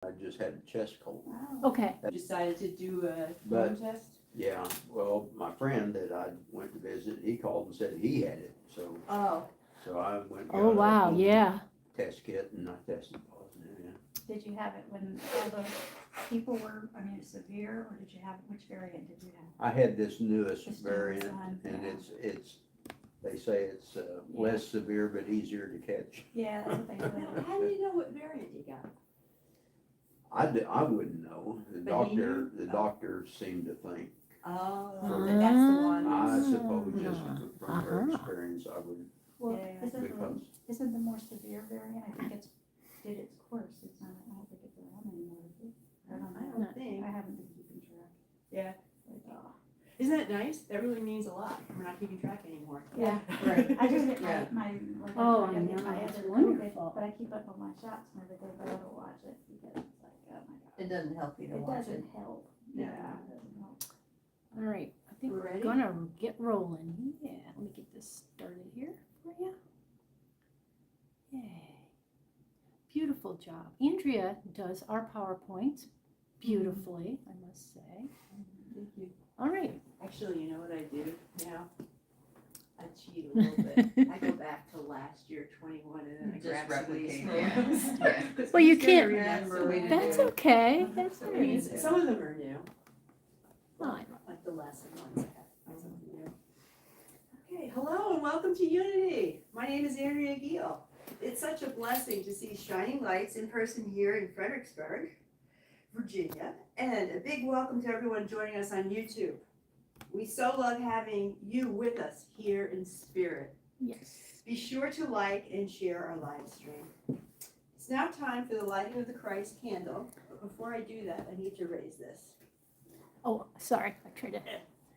I just had a chest cold. Okay. Decided to do a But- phone test? Yeah, well, my friend that I went to visit, he called and said he had it, so Oh, I went and Oh, got a wow, home yeah. test kit and I tested positive, yeah. Did you have it when all the people were, severe, or did you have, which variant did you have? I had this newest This newest variant one, and yeah. it's, they say it's less severe but easier to catch. Yeah, that's what they said. how do you know what variant you got? I wouldn't know. But he knew? The doctor seemed to think, Oh, For- that's the one. I suppose just from her Uh-huh. experience, I would, Well, Yeah, because, isn't the more severe variant, I think did its course, it's not, I don't think it's around anymore, is it? I don't I know, don't think. I haven't been keeping track. Yeah. But, Isn't that nice? That really means a lot. We're not keeping track anymore. Yeah, Right. I just get Yeah. my, like, Oh, I I get know, my that's other wonderful. COVID, but I keep up on my shots and everything, but I don't watch it because it's like, oh my god. It doesn't help you to It watch it. doesn't help. Yeah. It doesn't help. All right, I think We're we're ready? gonna get rolling. Yeah, let me get this started here for you. Yay. Beautiful job. Andrea does our PowerPoints beautifully, I must say. Thank you. All right. Actually, you know what I do now? I cheat a little bit. I go back to last year, 21, and then I Just grab some of these replicate, names. yeah. 'Cause Well, you who's gonna can't- That's the way remember? to That's do it. okay. That's all I mean, right. some of them are new. Fine. Like the lesson ones, I have to find something new. Okay, hello and welcome to Unity. My name is Andrea Giel. It's such a blessing to see shining lights in person here in Fredericksburg, Virginia, and a big welcome to everyone joining us on YouTube. We so love having you with us here in spirit. Yes. Be sure to like and share our live stream. It's now time for the lighting of the Christ candle, but before I do that, I need to raise this. Oh, sorry. I tried to.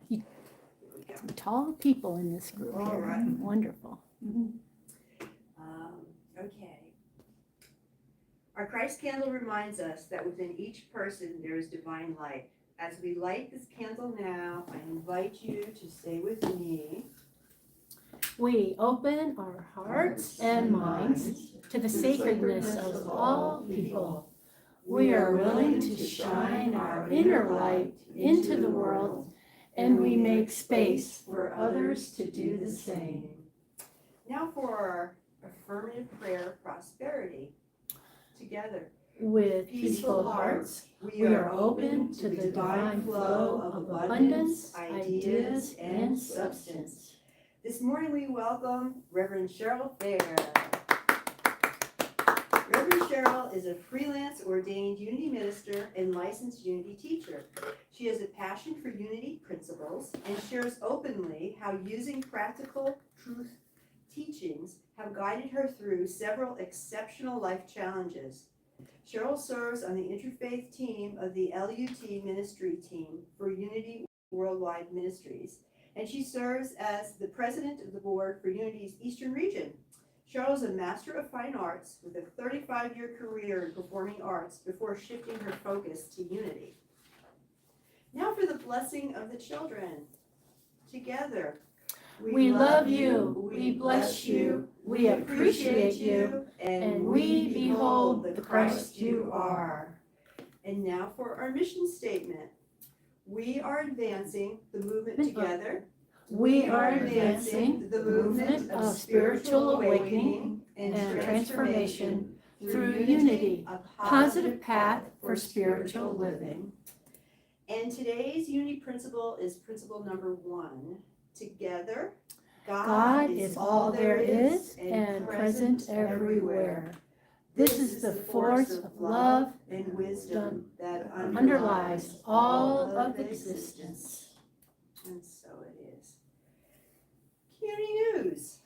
Here we go. Some tall people in this group All here. right. Wonderful. Okay. Our Christ candle reminds us that within each person there is divine light. As we light this candle now, I invite you to stay with me. We open our hearts and minds to the sacredness of all people. We are willing to shine our inner light into the world, and we make space for others to do the same. Now for our affirmative prayer of prosperity. Together, With peaceful hearts, we are open to the divine flow of abundance, ideas, and substance. This morning we welcome Reverend Cheryl Fair. Reverend Cheryl is a freelance ordained Unity minister and licensed Unity teacher. She has a passion for Unity principles and shares openly how using practical truth teachings have guided her through several exceptional life challenges. Cheryl serves on the interfaith team of the LUT ministry team for Unity Worldwide Ministries, and she serves as the president of the board for Unity's Eastern region. Cheryl is a Master of Fine Arts with a 35-year career in performing arts before shifting her focus to Unity. Now for the blessing of the children. Together, We love you, we bless you, we appreciate you, and we behold the Christ you are. And now for our mission statement. We are advancing the movement together. We are advancing the movement of spiritual awakening and transformation through unity, a positive path for spiritual living. And today's Unity principle is principle number 1. Together, God is all there is and present everywhere. This is the force of love and wisdom that underlies all of existence. And so it is. Community news.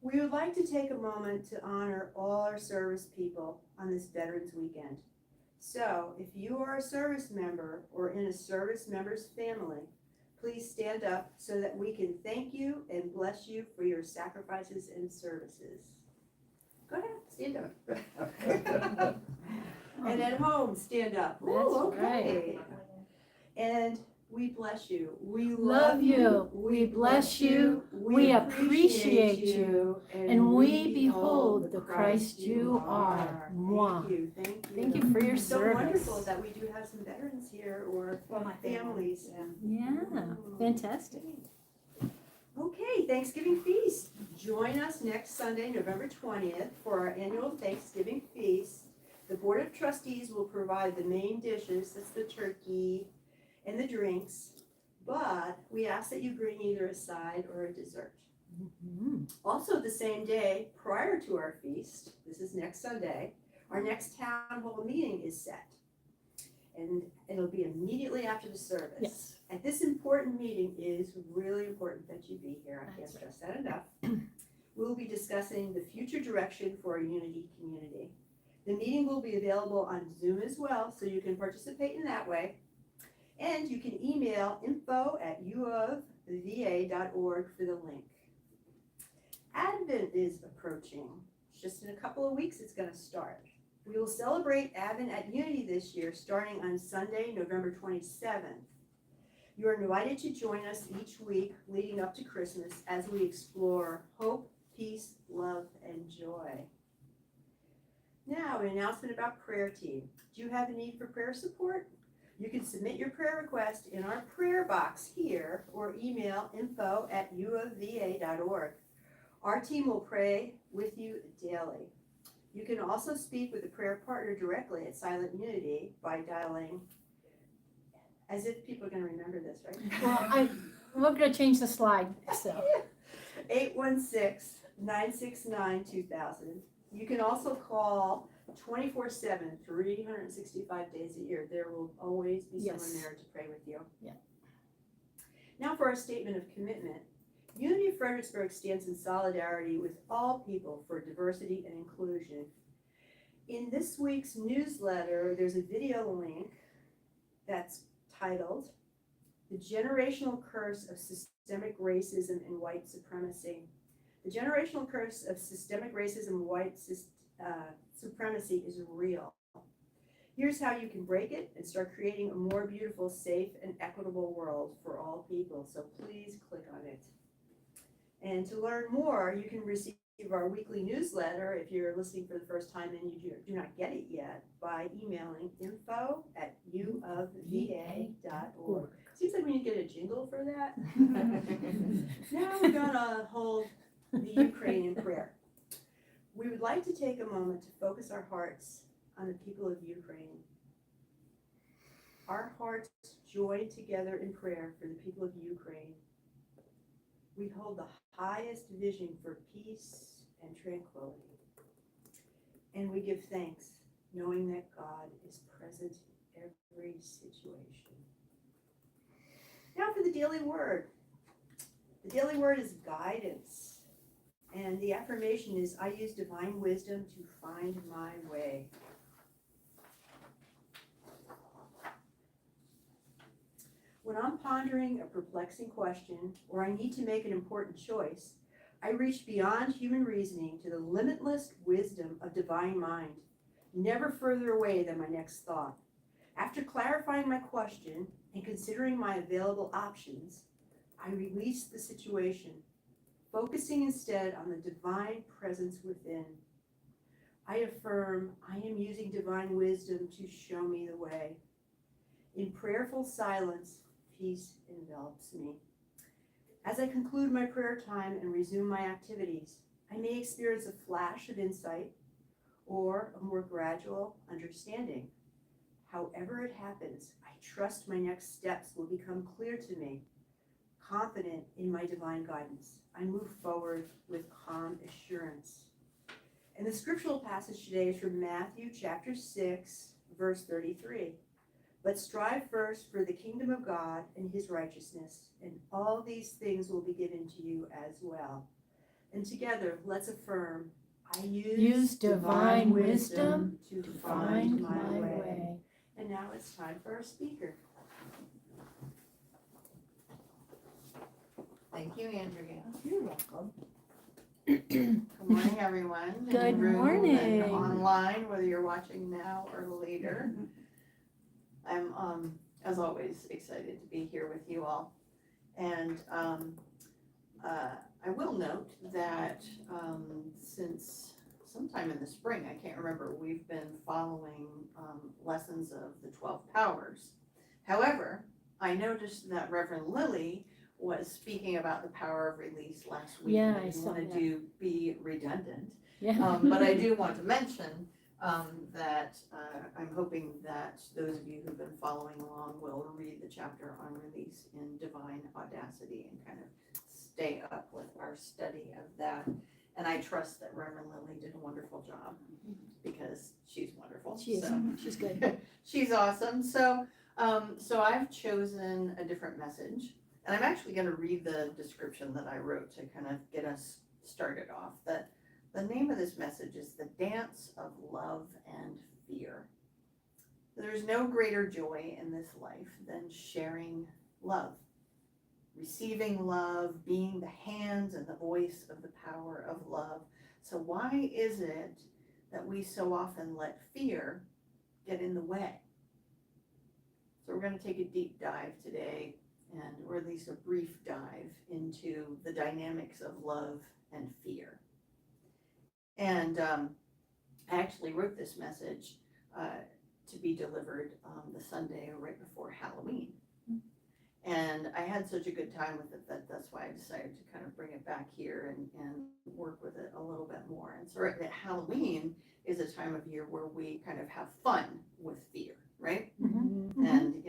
We would like to take a moment to honor all our service people on this Veterans Weekend. So, if you are a service member or in a service member's family, please stand up so that we can thank you and bless you for your sacrifices and services. Go ahead, stand up. And at home, stand up. That's Ooh, okay. And We bless you. We Love you. We bless you. We appreciate you. And we behold the Christ you are. Mwah. Thank you. Thank you. Thank you for your It's so service. wonderful that we do have some veterans here or Well, my families. Yeah, fantastic. Okay, Thanksgiving feast. Join us next Sunday, November 20th, for our annual Thanksgiving feast. The Board of Trustees will provide the main dishes, that's the turkey and the drinks, but we ask that you bring either a side or a dessert. Mhm. Also, the same day prior to our feast, this is next Sunday, our next town hall meeting is set. And it'll be immediately after the service. Yes. And this important meeting is really important that you be here. I can't That's stress that enough. We'll be discussing the future direction for our Unity community. The meeting will be available on Zoom as well, so you can participate in that way. And you can email info@uofva.org for the link. Advent is approaching. Just in a couple of weeks, it's gonna start. We will celebrate Advent at Unity this year, starting on Sunday, November 27th. You are invited to join us each week leading up to Christmas as we explore hope, peace, love, and joy. Now, an announcement about prayer team. Do you have a need for prayer support? You can submit your prayer request in our prayer box here or email info@uofva.org. Our team will pray with you daily. You can also speak with a prayer partner directly at Silent Unity by dialing, as if people are gonna remember this, right? Well, we're gonna change the slide, so. 816-969-2000. You can also call 24/7, 365 days a year. There will always be someone Yes. there to pray with you. Yeah. Now for our statement of commitment. Unity of Fredericksburg stands in solidarity with all people for diversity and inclusion. In this week's newsletter, there's a video link that's titled, "The Generational Curse of Systemic Racism and White Supremacy." The generational curse of systemic racism and white supremacy is real. Here's how you can break it and start creating a more beautiful, safe, and equitable world for all people. So please click on it. And to learn more, you can receive our weekly newsletter if you're listening for the first time and you do not get it yet by emailing info@uofva.org. Seems like we need to get a jingle for that. Now we're gonna hold the Ukraine in prayer. We would like to take a moment to focus our hearts on the people of Ukraine. Our hearts join together in prayer for the people of Ukraine. We hold the highest vision for peace and tranquility. And we give thanks, knowing that God is present in every situation. Now for the daily word. The daily word is guidance. And the affirmation is, I use divine wisdom to find my way. When I'm pondering a perplexing question, or I need to make an important choice, I reach beyond human reasoning to the limitless wisdom of divine mind, never further away than my next thought. After clarifying my question and considering my available options, I release the situation, focusing instead on the divine presence within. I affirm I am using divine wisdom to show me the way. In prayerful silence, peace envelops me. As I conclude my prayer time and resume my activities, I may experience a flash of insight or a more gradual understanding. However it happens, I trust my next steps will become clear to me. Confident in my divine guidance, I move forward with calm assurance. And the scriptural passage today is from Matthew chapter 6, verse 33. But strive first for the kingdom of God and his righteousness, and all these things will be given to you as well. And together, let's affirm, I use divine wisdom to find my way. And now it's time for our speaker. Thank you, Andrea. You're welcome. Good morning, everyone. in the Good room morning. and online, whether you're watching now or later. I'm as always, excited to be here with you all. And I will note that since sometime in the spring, I can't remember, we've been following lessons of the 12 powers. However, I noticed that Reverend Lily was speaking about the power of release last week. Yeah, and I didn't saw want that. to be redundant. Yeah. But I do want to mention that I'm hoping that those of you who've been following along will read the chapter on release in divine audacity and kind of stay up with our study of that. And I trust that Reverend Lily did a wonderful job because she's wonderful. She is, So. she's good. She's awesome. So I've chosen a different message, and I'm actually going to read the description that I wrote to kind of get us started off. That the name of this message is The Dance of Love and Fear. There's no greater joy in this life than sharing love, receiving love, being the hands and the voice of the power of love. So why is it that we so often let fear get in the way? So we're going to take a deep dive today, or at least a brief dive into the dynamics of love and fear. And I actually wrote this message to be delivered the Sunday right before Halloween. And I had such a good time with it that that's why I decided to kind of bring it back here and work with it a little bit more. And so Halloween is a time of year where we kind of have fun with fear, right? Mhm. And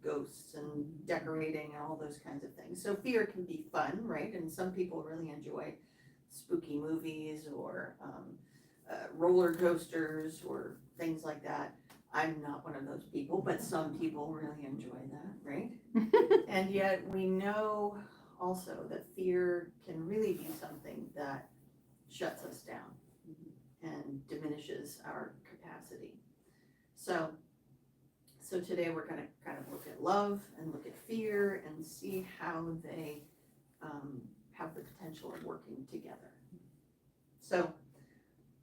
ghosts and decorating and all those kinds of things. So fear can be fun, right? And some people really enjoy spooky movies or roller coasters or things like that. I'm not one of those people, but some people really enjoy that, right? And yet we know also that fear can really be something that shuts us down and diminishes our capacity. So today we're going to kind of look at love and look at fear and see how they have the potential of working together. So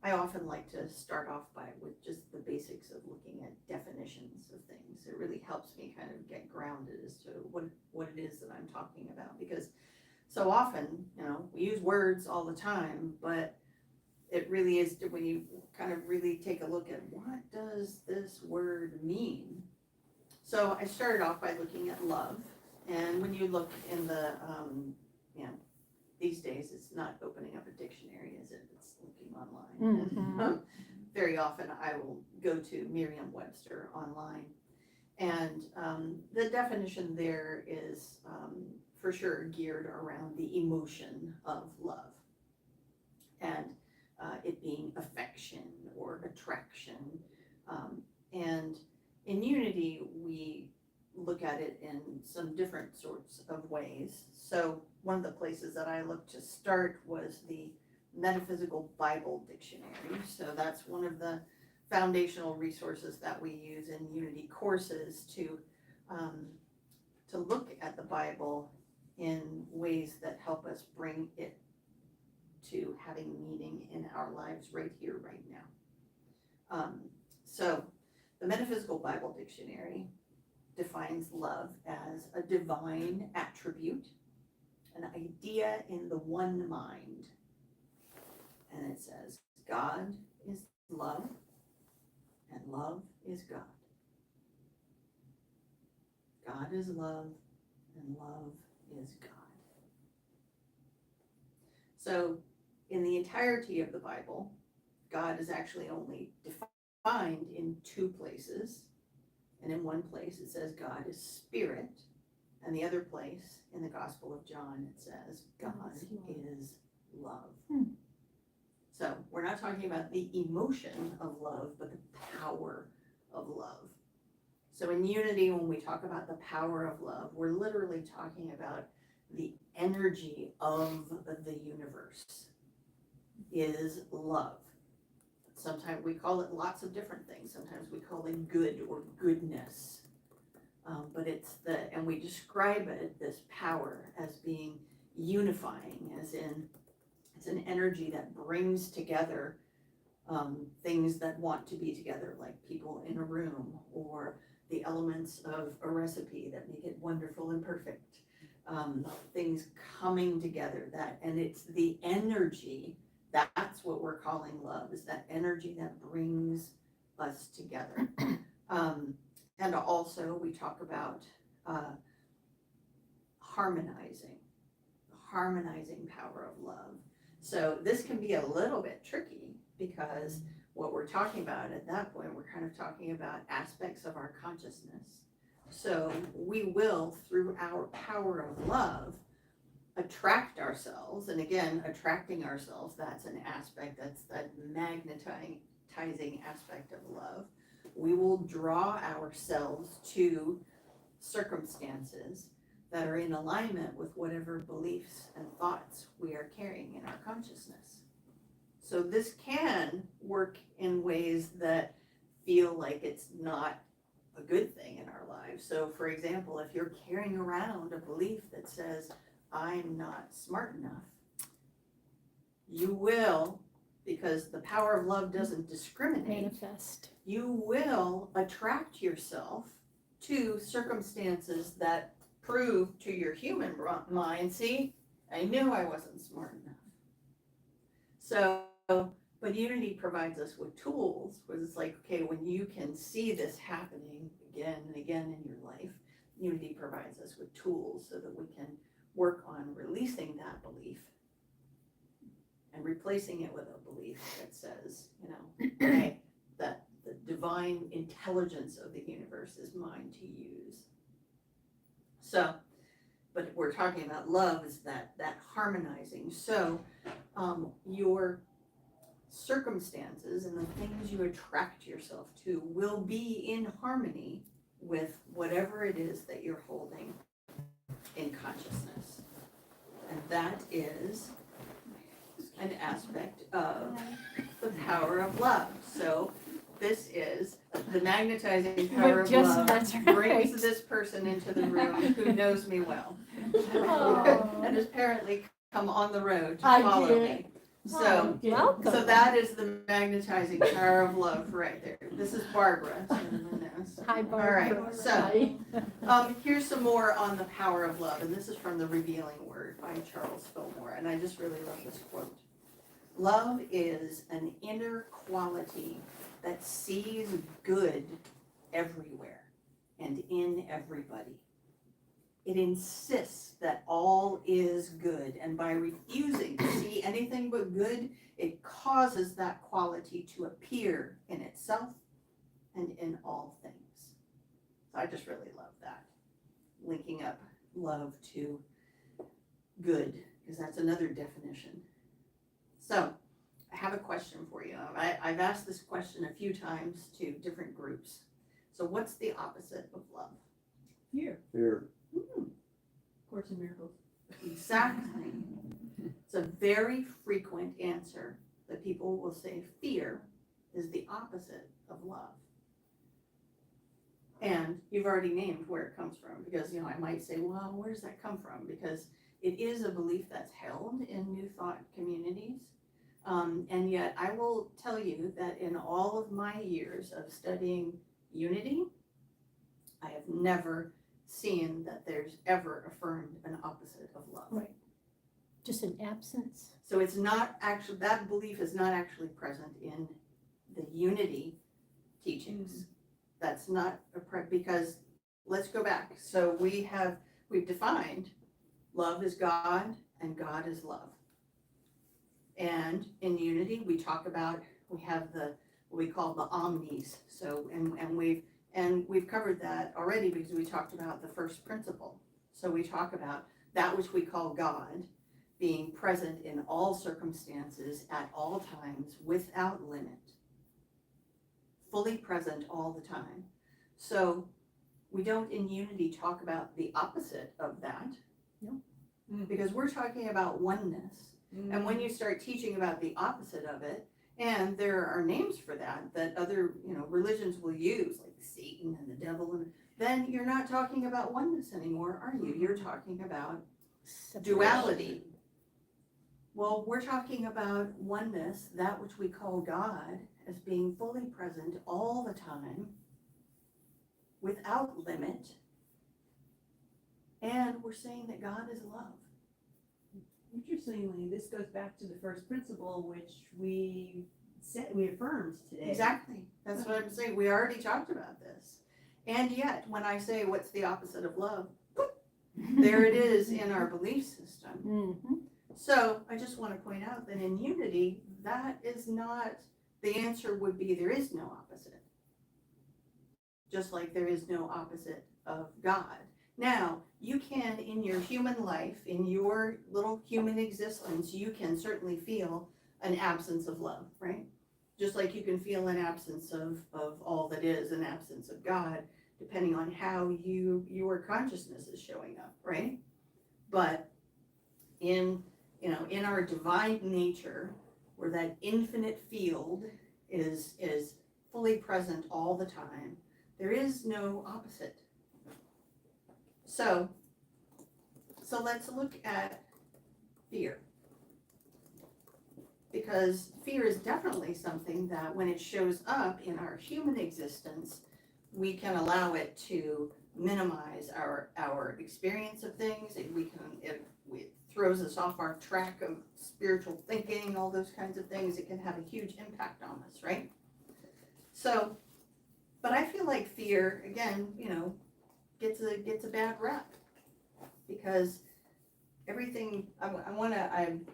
I often like to start off with just the basics of looking at definitions of things. It really helps me kind of get grounded as to what it is that I'm talking about, because so often, we use words all the time, but it really is when you kind of really take a look at what does this word mean. So I started off by looking at love, and when you look in the, these days it's not opening up a dictionary, is it? It's looking online. And, very often I will go to Merriam-Webster online, and the definition there is for sure geared around the emotion of love, and it being affection or attraction, and in Unity, we look at it in some different sorts of ways. So one of the places that I looked to start was the Metaphysical Bible Dictionary. So that's one of the foundational resources that we use in Unity courses to look at the Bible in ways that help us bring it to having meaning in our lives right here, right now. So the Metaphysical Bible Dictionary defines love as a divine attribute, an idea in the one mind. And it says, God is love, and love is God. God is love, and love is God. So in the entirety of the Bible, God is actually only defined in two places. And in one place it says God is spirit, and the other place in the Gospel of John it says God is love. So we're not talking about the emotion of love, but the power of love. So in Unity, when we talk about the power of love, we're literally talking about the energy of the universe is love. Sometimes we call it lots of different things. Sometimes we call it good or goodness. But and we describe it, this power, as being unifying, as in it's an energy that brings together things that want to be together, like people in a room, or the elements of a recipe that make it wonderful and perfect. Things coming together, and it's the energy, that's what we're calling love, is that energy that brings us together. And also we talk about harmonizing power of love. So this can be a little bit tricky because what we're talking about at that point, we're kind of talking about aspects of our consciousness. So we will, through our power of love, attract ourselves, and again, attracting ourselves, that's an aspect, that's that magnetizing aspect of love. We will draw ourselves to circumstances that are in alignment with whatever beliefs and thoughts we are carrying in our consciousness. So this can work in ways that feel like it's not a good thing in our lives. So for example, if you're carrying around a belief that says, I'm not smart enough, you will, because the power of love doesn't discriminate, Manifest. you will attract yourself to circumstances that prove to your human mind, see, I knew I wasn't smart enough. So, but Unity provides us with tools, where it's like, okay, when you can see this happening again and again in your life, Unity provides us with tools so that we can work on releasing that belief and replacing it with a belief that says, you know, hey, that the divine intelligence of the universe is mine to use. So, but we're talking about love is that harmonizing. So, your circumstances and the things you attract yourself to will be in harmony with whatever it is that you're holding in consciousness. And that is an aspect of the power of love. So this is the magnetizing power of love That's brings right. this person into the room who knows me well. Oh. And has apparently come on the road to I follow did. me. So, Welcome. so that is the magnetizing power of love right there. This is Barbara. Hi, Barbara. All right, so Hi. here's some more on the power of love, and this is from The Revealing Word by Charles Fillmore, and I just really love this quote. Love is an inner quality that sees good everywhere and in everybody. It insists that all is good, and by refusing to see anything but good, it causes that quality to appear in itself and in all things. So I just really love that, linking up love to good, because that's another definition. So I have a question for you. I've asked this question a few times to different groups. So what's the opposite of love? Fear. Fear. Course in Miracles. Exactly. It's a very frequent answer that people will say fear is the opposite of love. And you've already named where it comes from, because, you know, I might say, well, where does that come from? Because it is a belief that's held in New Thought communities. And yet I will tell you that in all of my years of studying Unity, I have never seen that there's ever affirmed an opposite of love. Right. Just an absence. So it's not actually, that belief is not actually present in the Unity teachings. That's not because let's go back. So we've defined love is God and God is love. And in Unity, we talk about, we have what we call the omnis. So, and we've covered that already because we talked about the first principle. So we talk about that which we call God being present in all circumstances at all times without limit. Fully present all the time. So we don't in Unity talk about the opposite of that. No. Because we're talking about oneness. And when you start teaching about the opposite of it, and there are names for that other, religions will use, like Satan and the devil, and then you're not talking about oneness anymore, are you? You're talking about duality. Well, we're talking about oneness, that which we call God, as being fully present all the time without limit. And we're saying that God is love. Interestingly, this goes back to the first principle, which we affirmed today. Exactly. That's what I'm saying. We already talked about this. And yet, when I say what's the opposite of love, there it is in our belief system. Mhm. So I just want to point out that in unity, that is not, the answer would be there is no opposite. Just like there is no opposite of God. Now, you can, in your human life, in your little human existence, you can certainly feel an absence of love, right? Just like you can feel an absence of all that is, an absence of God, depending on how your consciousness is showing up, right? But in our divine nature, where that infinite field is fully present all the time, there is no opposite. So let's look at fear. Because fear is definitely something that when it shows up in our human existence, we can allow it to minimize our experience of things. It throws us off our track of spiritual thinking, all those kinds of things. It can have a huge impact on us, right? So, but I feel like fear, again, gets a bad rep, because everything, I'm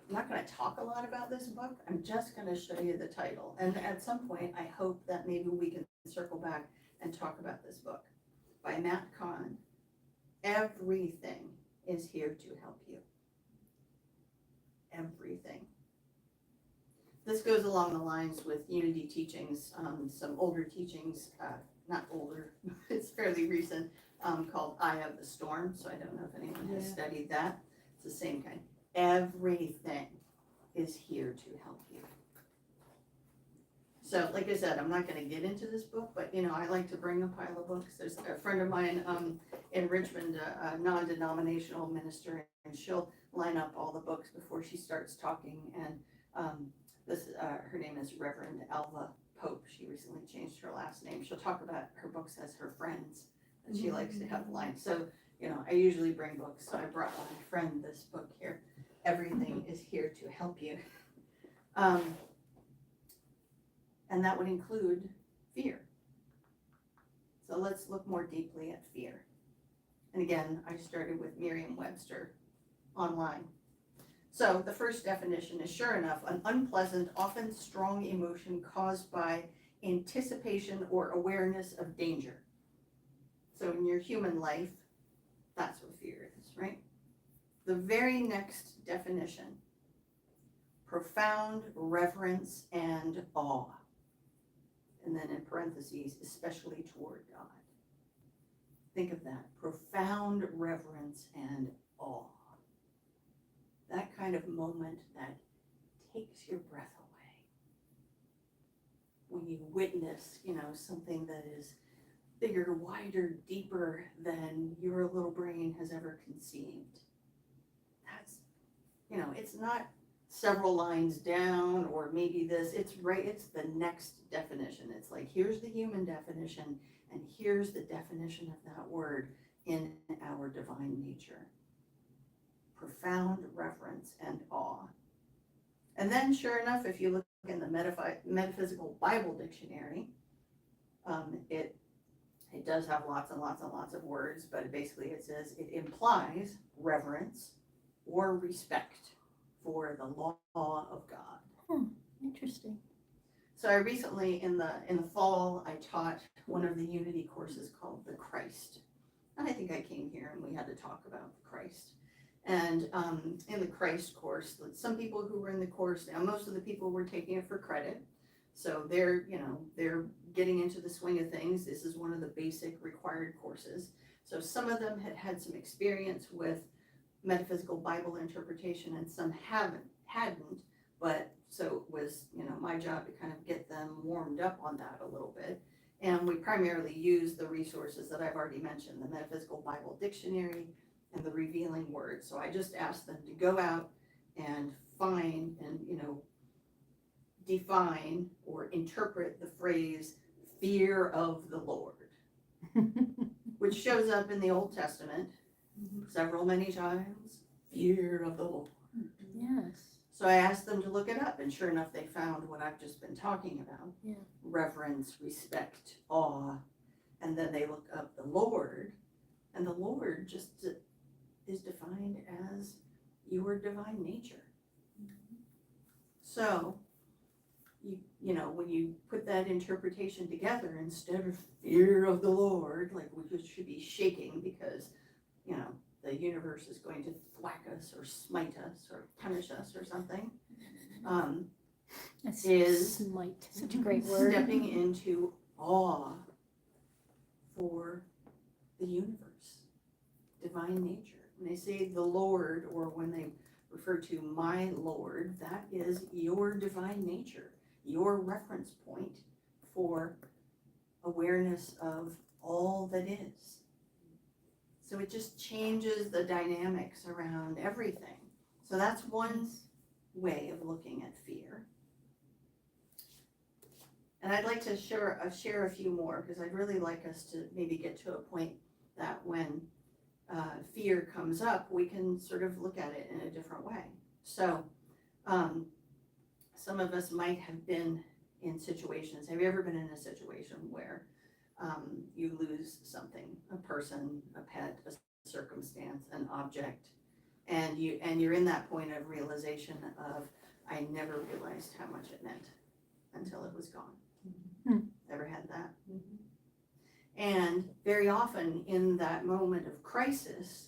not gonna talk a lot about this book. I'm just gonna show you the title. And at some point, I hope that maybe we can circle back and talk about this book by Matt Kahn. Everything is here to help you. Everything. This goes along the lines with Unity teachings, some older teachings, not older, it's fairly recent, called Eye of the Storm. So I don't know if anyone has studied that. It's the same kind. Everything is here to help you. So like I said, I'm not going to get into this book, but I like to bring a pile of books. There's a friend of mine in Richmond, a non-denominational minister, and she'll line up all the books before she starts talking. And her name is Reverend Alva Pope. She recently changed her last name. She'll talk about her books as her friends, and she likes to have the line. So I usually bring books. So I brought my friend this book here. Everything is here to help you. And that would include fear. So let's look more deeply at fear. And again, I started with Merriam-Webster online. So the first definition is, sure enough, an unpleasant, often strong emotion caused by anticipation or awareness of danger. So in your human life, that's what fear is, right? The very next definition, profound reverence and awe. And then in parentheses, especially toward God. Think of that, profound reverence and awe. That kind of moment that takes your breath away. When you witness, something that is bigger, wider, deeper than your little brain has ever conceived. That's, it's not several lines down or maybe this, it's the next definition. It's like, here's the human definition and here's the definition of that word in our divine nature. Profound reverence and awe. And then sure enough, if you look in the Metaphysical Bible Dictionary, it does have lots and lots and lots of words, but basically it says it implies reverence or respect for the law of God. Interesting. So I recently, in the fall, I taught one of the Unity courses called The Christ. And I think I came here and we had to talk about the Christ. And in the Christ course, some people who were in the course, now most of the people were taking it for credit. So they're getting into the swing of things. This is one of the basic required courses. So some of them had some experience with metaphysical Bible interpretation and some hadn't, but so it was, my job to kind of get them warmed up on that a little bit. And we primarily use the resources that I've already mentioned, the Metaphysical Bible Dictionary and the Revealing Word. So I just asked them to go out and find and, define or interpret the phrase fear of the Lord. which shows up in the Old Testament several many times. Fear of the Lord. Yes. So I asked them to look it up, and sure enough, they found what I've just been talking about. Yeah. Reverence, respect, awe. And then they look up the Lord, and the Lord just is defined as your divine nature. So, you know, when you put that interpretation together, instead of fear of the Lord, like we should be shaking because, you know, the universe is going to thwack us or smite us or punish us or something, That's is smite, such a great word. stepping into awe for the universe, divine nature. When they say the Lord, or when they refer to my Lord, that is your divine nature, your reference point for awareness of all that is. So it just changes the dynamics around everything. So that's one way of looking at fear. And I'd like to share a few more, because I'd really like us to maybe get to a point that when fear comes up, we can sort of look at it in a different way. So some of us might have been in situations. Have you ever been in a situation where you lose something, a person, a pet, a circumstance, an object, and you're in that point of realization of, I never realized how much it meant until it was gone. Ever had that? And very often in that moment of crisis,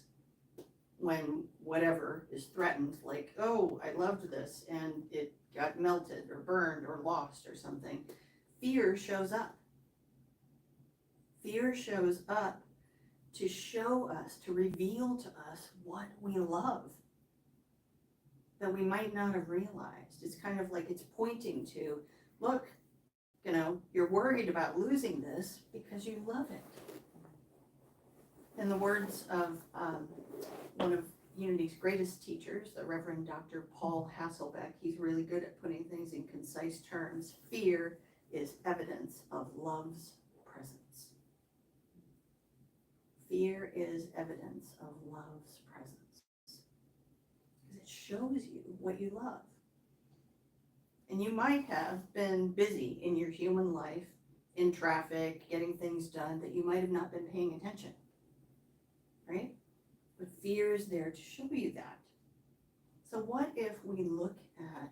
when whatever is threatened, like, oh, I loved this and it got melted or burned or lost or something, fear shows up. Fear shows up to show us, to reveal to us what we love that we might not have realized. It's kind of like it's pointing to, look, you know, you're worried about losing this because you love it. In the words of one of Unity's greatest teachers, the Reverend Dr. Paul Hasselbeck, he's really good at putting things in concise terms. Fear is evidence of love's presence. Fear is evidence of love's presence. Because it shows you what you love. And you might have been busy in your human life, in traffic, getting things done, that you might have not been paying attention, right? But fear is there to show you that. So what if we look at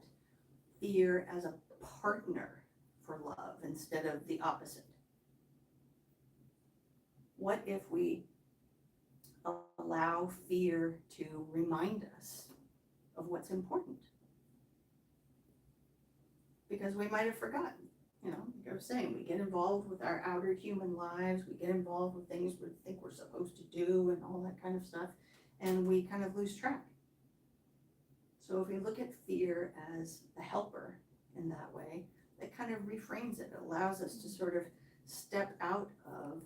fear as a partner for love instead of the opposite? What if we allow fear to remind us of what's important? Because we might have forgotten, you know, like I was saying, we get involved with our outer human lives, we get involved with things we think we're supposed to do and all that kind of stuff, and we kind of lose track. So if we look at fear as a helper in that way, it kind of reframes it. It allows us to sort of step out of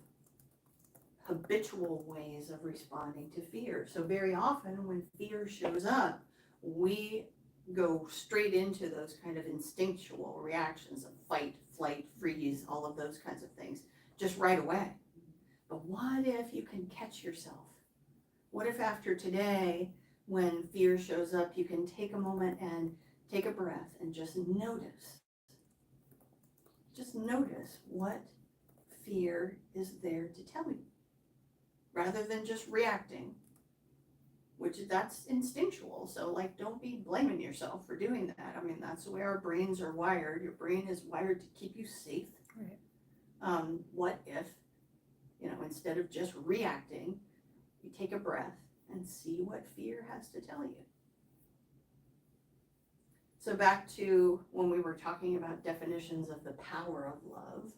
habitual ways of responding to fear. So very often when fear shows up, we go straight into those kind of instinctual reactions of fight, flight, freeze, all of those kinds of things, just right away. But what if you can catch yourself? What if after today, when fear shows up, you can take a moment and take a breath and just notice. Just notice what fear is there to tell you, rather than just reacting, which that's instinctual. So like, don't be blaming yourself for doing that. I mean, that's the way our brains are wired. Your brain is wired to keep you safe. Right. What if, you know, instead of just reacting, you take a breath and see what fear has to tell you. So back to when we were talking about definitions of the power of love.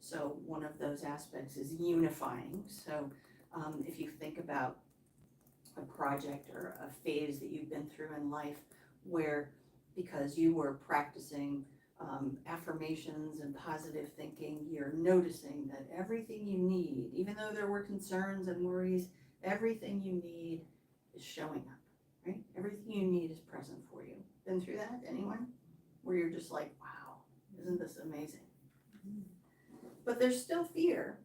So one of those aspects is unifying. So if you think about a project or a phase that you've been through in life where, because you were practicing affirmations and positive thinking, you're noticing that everything you need, even though there were concerns and worries, everything you need is showing up, right? Everything you need is present for you. Been through that? Anyone? Where you're just like, wow, isn't this amazing? But there's still fear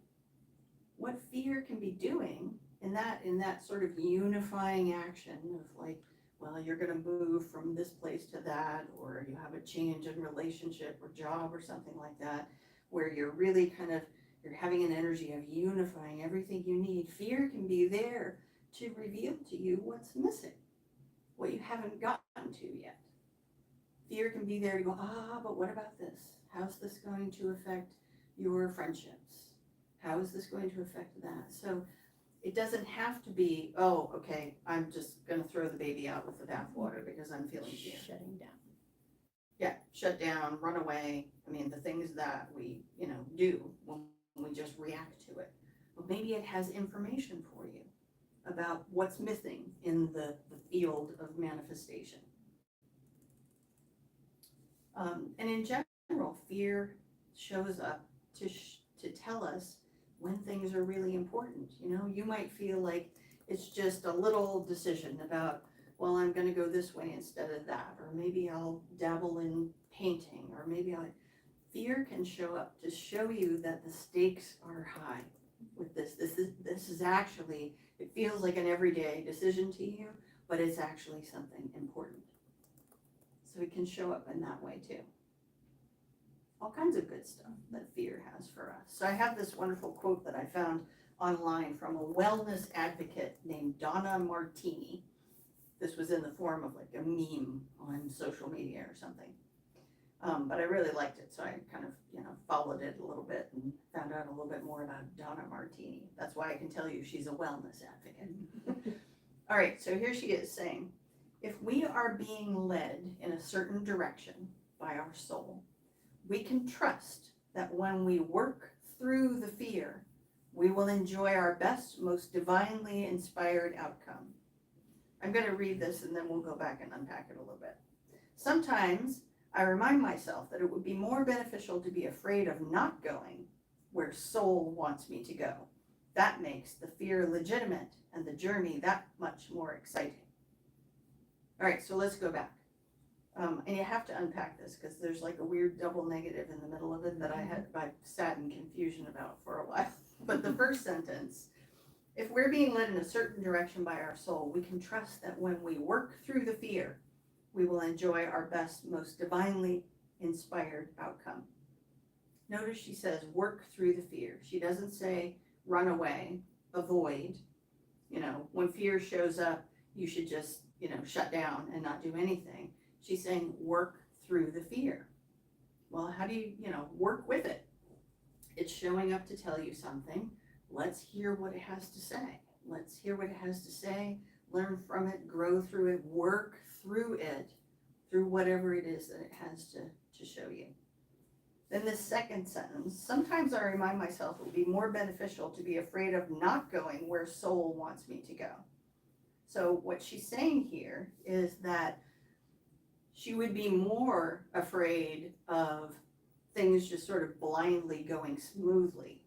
what fear can be doing in that sort of unifying action of like, well, you're gonna move from this place to that, or you have a change in relationship or job or something like that, where you're really you're having an energy of unifying everything you need. Fear can be there to reveal to you what's missing, what you haven't gotten to yet. Fear can be there to go, but what about this? How's this going to affect your friendships? How is this going to affect that? So it doesn't have to be, oh, okay, I'm just gonna throw the baby out with the bathwater because I'm feeling fear. Shutting down. Yeah, shut down, run away. I mean, the things that we, do when we just react to it. But maybe it has information for you about what's missing in the field of manifestation. And in general, fear shows up to tell us when things are really important. You might feel like it's just a little decision about, well, I'm going to go this way instead of that, or maybe I'll dabble in painting, or maybe fear can show up to show you that the stakes are high with this. This is actually, it feels like an everyday decision to you, but it's actually something important. So it can show up in that way too. All kinds of good stuff that fear has for us. So I have this wonderful quote that I found online from a wellness advocate named Donna Martini. This was in the form of like a meme on social media or something. But I really liked it, so I kind of, followed it a little bit and found out a little bit more about Donna Martini. That's why I can tell you she's a wellness advocate. All right, so here she is saying, if we are being led in a certain direction by our soul, we can trust that when we work through the fear, we will enjoy our best, most divinely inspired outcome. I'm going to read this and then we'll go back and unpack it a little bit. Sometimes I remind myself that it would be more beneficial to be afraid of not going where soul wants me to go. That makes the fear legitimate and the journey that much more exciting. All right, so let's go back. And you have to unpack this because there's like a weird double negative in the middle of it that I sat in confusion about for a while. But the first sentence, if we're being led in a certain direction by our soul, we can trust that when we work through the fear, we will enjoy our best, most divinely inspired outcome. Notice she says work through the fear. She doesn't say run away, avoid. When fear shows up, you should just, shut down and not do anything. She's saying work through the fear. Well, how do you, work with it? It's showing up to tell you something. Let's hear what it has to say. Let's hear what it has to say, learn from it, grow through it, work through it, through whatever it is that it has to show you. Then the second sentence, sometimes I remind myself it would be more beneficial to be afraid of not going where soul wants me to go. So what she's saying here is that she would be more afraid of things just sort of blindly going smoothly,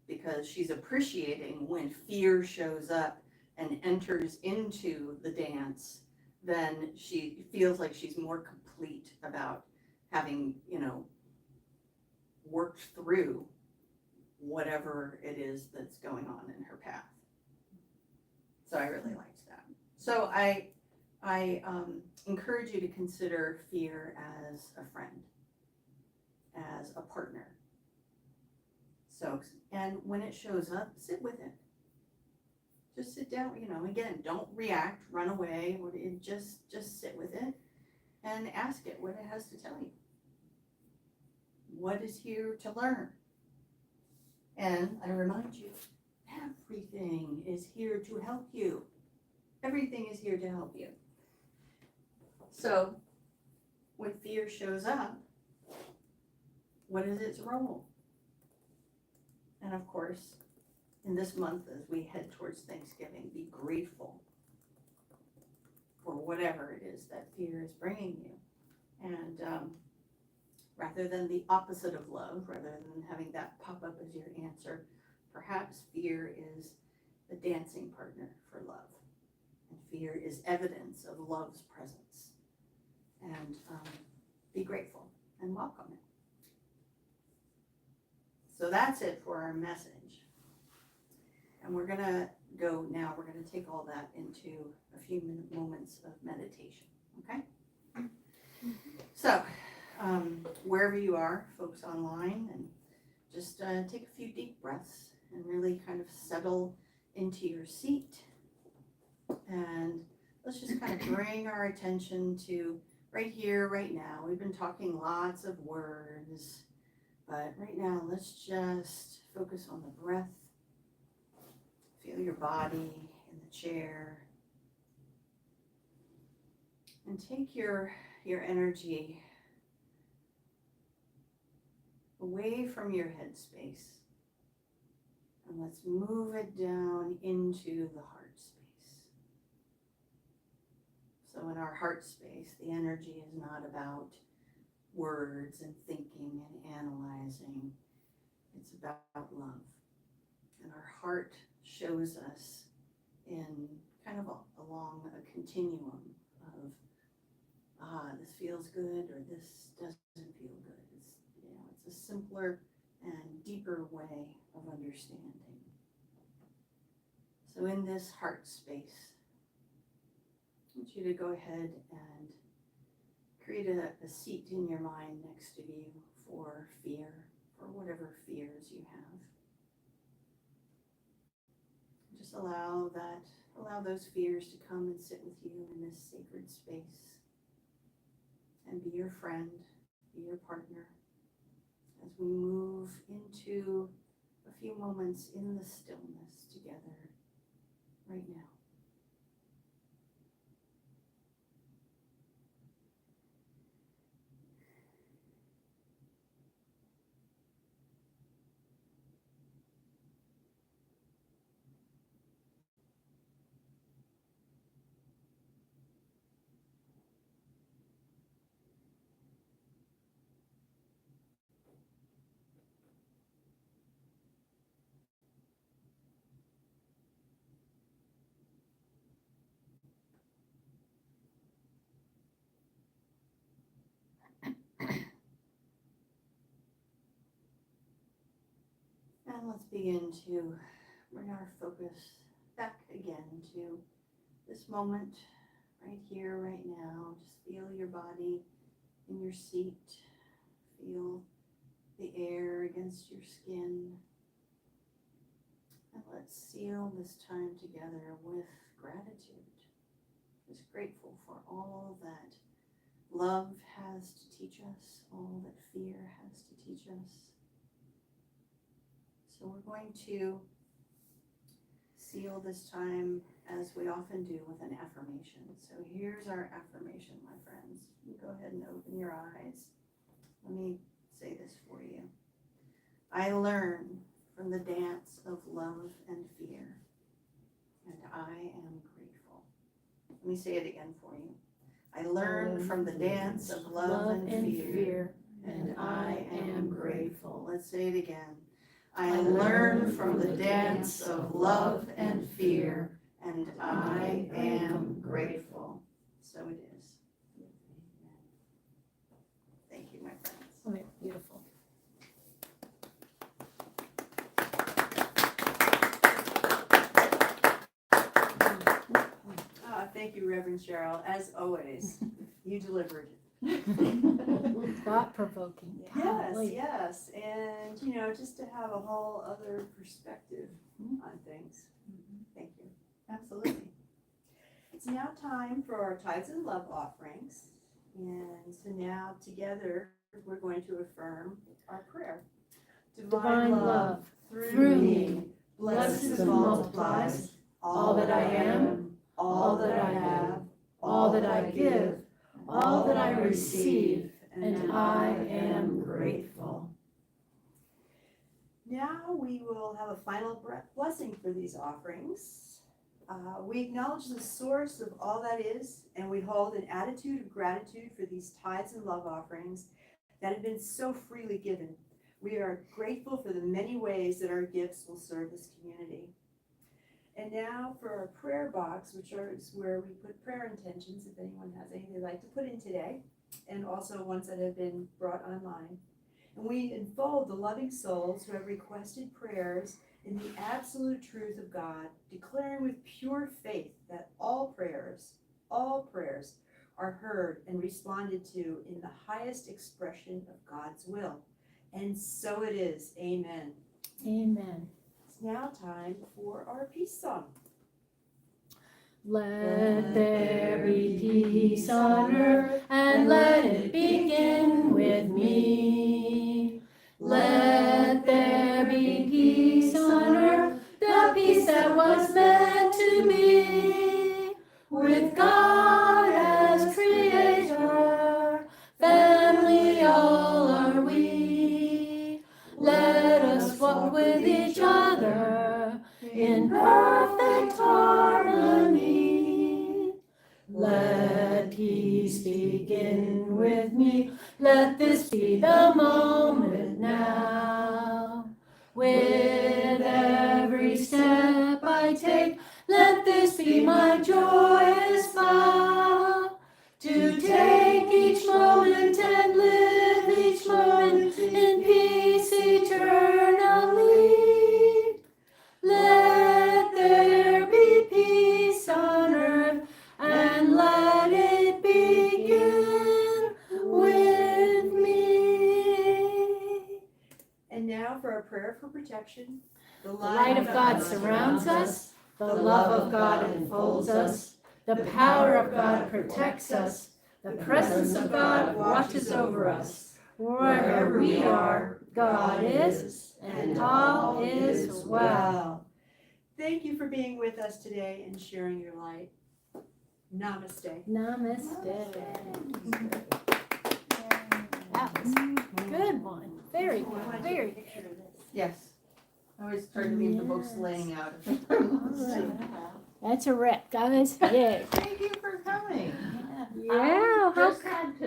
because she's appreciating when fear shows up and enters into the dance, then she feels like she's more complete about having, worked through whatever it is that's going on in her path. So I really liked that. So I encourage you to consider fear as a friend, as a partner. So, and when it shows up, sit with it. Just sit down, again, don't react, run away, just sit with it and ask it what it has to tell you. What is here to learn? And I remind you, everything is here to help you. Everything is here to help you. So, when fear shows up, what is its role? And of course, in this month, as we head towards Thanksgiving, be grateful for whatever it is that fear is bringing you. And rather than the opposite of love, rather than having that pop up as your answer, perhaps fear is the dancing partner for love. And fear is evidence of love's presence. And be grateful and welcome it. So that's it for our message. And we're gonna take all that into a few moments of meditation, okay? So, wherever you are, folks online, and just take a few deep breaths and really kind of settle into your seat. And let's just kind of bring our attention to right here, right now. We've been talking lots of words, but right now let's just focus on the breath. Feel your body in the chair. And take your energy away from your headspace. And let's move it down into the heart space. So in our heart space, the energy is not about words and thinking and analyzing. It's about love. And our heart shows us in kind of along a continuum of, this feels good or this doesn't feel good. It's a simpler and deeper way of understanding. So in this heart space, I want you to go ahead and create a seat in your mind next to you for fear, for whatever fears you have. Just allow those fears to come and sit with you in this sacred space and be your friend, be your partner as we move into a few moments in the stillness together right now. And let's begin to bring our focus back again to this moment right here, right now. Just feel your body in your seat. Feel the air against your skin. And let's seal this time together with gratitude. Just grateful for all that love has to teach us, all that fear has to teach us. So we're going to seal this time as we often do with an affirmation. So here's our affirmation, my friends. You go ahead and open your eyes. Let me say this for you. I learn from the dance of love and fear, and I am grateful. Let me say it again for you. I learn from the dance of love and fear, and I am grateful. Let's say it again. I learn from the dance of love and fear, and I am grateful. So it is. Thank you, my friends. Oh, beautiful. Thank you, Reverend Cheryl. As always, you delivered. Thought-provoking. Yes, and just to have a whole other perspective on things. Thank you. Absolutely. It's now time for our tithes and love offerings, and so now together we're going to affirm our prayer. Divine love, through me, blesses and multiplies all that I am, all that I have, all that I give, all that I receive, and I am grateful. Now we will have a final blessing for these offerings. We acknowledge the source of all that is, and we hold an attitude of gratitude for these tithes and love offerings that have been so freely given. We are grateful for the many ways that our gifts will serve this community. And now for our prayer box, which is where we put prayer intentions, if anyone has anything they'd like to put in today, and also ones that have been brought online. And we enfold the loving souls who have requested prayers in the absolute truth of God, declaring with pure faith that all prayers are heard and responded to in the highest expression of God's will. And so it is. Amen. Amen. It's now time for our peace song. Let there be peace on earth, and let it begin with me. Let there be peace on earth, the peace that was meant to be. With God as creator, family all are we. Let us walk with each other in perfect harmony. Let peace begin with me. Let this be the moment now. With every step I take, let this be my joyous vow. To take each moment and live each moment in peace eternally. Let there be peace on earth, and let it begin with me. And now for our prayer for protection. The light of God surrounds us, the love of God enfolds us, the power of God protects us, the presence of God watches over us. Wherever we are, God is, and all is well. Thank you for being with us today and sharing your light. Namaste. Namaste. That was a good one. Very good. Very good. Yes. I always try to leave the books Yes. laying out. That's a wrap, guys. Yay. Thank you for coming. Yeah. Just had to